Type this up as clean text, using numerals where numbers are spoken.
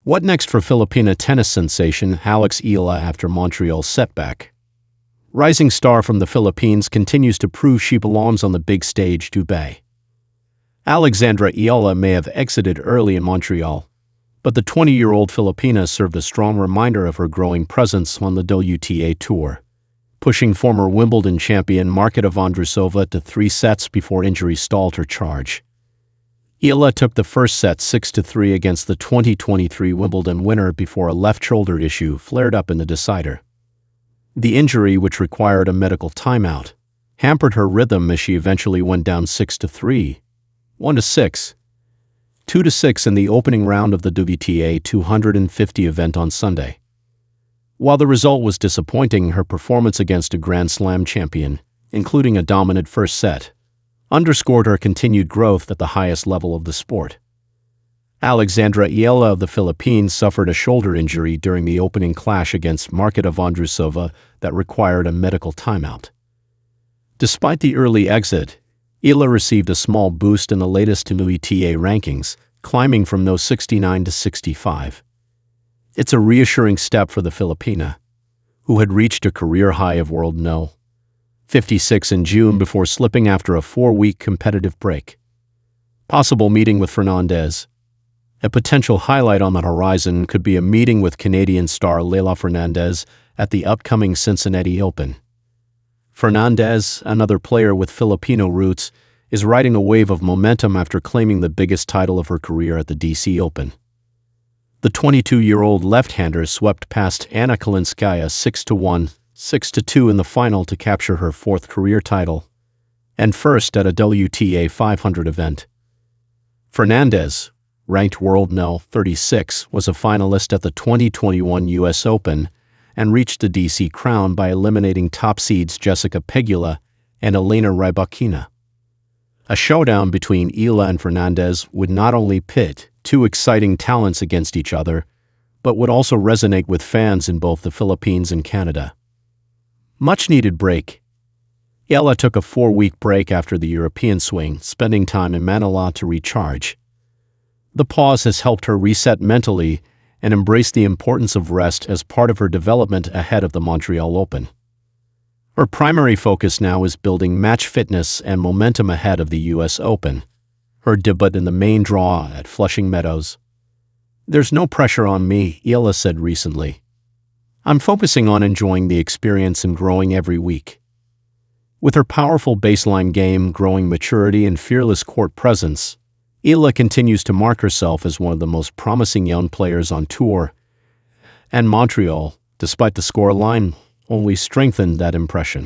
What next for Filipina tennis sensation Alex Eala after Montreal's setback? Rising star from the Philippines continues to prove she belongs on the big stage Dubai. Alexandra Eala may have exited early in Montreal, but the 20-year-old Filipina served a strong reminder of her growing presence on the WTA Tour, pushing former Wimbledon champion Marketa Vondrousova to 3 sets before injury stalled her charge. Eala took the first set 6-3 against the 2023 Wimbledon winner before a left shoulder issue flared up in the decider. The injury, which required a medical timeout, hampered her rhythm as she eventually went down 6-3, 1-6, 2-6 in the opening round of the WTA 250 event on Sunday. While the result was disappointing, her performance against a Grand Slam champion, including a dominant first set, underscored her continued growth at the highest level of the sport. Alexandra Eala of the Philippines suffered a shoulder injury during the opening clash against Marketa Vondrousova that required a medical timeout. Despite the early exit, Eala received a small boost in the latest WTA rankings, climbing from no 69 to 65. It's a reassuring step for the Filipina, who had reached a career high of world no. 56 in June before slipping after a 4-week competitive break. Possible meeting with Fernandez. A potential highlight on the horizon could be a meeting with Canadian star Leylah Fernandez at the upcoming Cincinnati Open. Fernandez, another player with Filipino roots, is riding a wave of momentum after claiming the biggest title of her career at the DC Open. The 22-year-old left-hander swept past Anna Kalinskaya 6-1, 6-2 in the final to capture her 4th career title, and first at a WTA 500 event. Fernandez, ranked world no. 36, was a finalist at the 2021 US Open and reached the DC crown by eliminating top seeds Jessica Pegula and Elena Rybakina. A showdown between Eala and Fernandez would not only pit two exciting talents against each other, but would also resonate with fans in both the Philippines and Canada. Much-needed break. Eala took a 4-week break after the European swing, spending time in Manila to recharge. The pause has helped her reset mentally and embrace the importance of rest as part of her development ahead of the Montreal Open. Her primary focus now is building match fitness and momentum ahead of the US Open, her debut in the main draw at Flushing Meadows. "There's no pressure on me," Eala said recently. "I'm focusing on enjoying the experience and growing every week." With her powerful baseline game, growing maturity, and fearless court presence, Eala continues to mark herself as one of the most promising young players on tour, and Montreal, despite the scoreline, only strengthened that impression.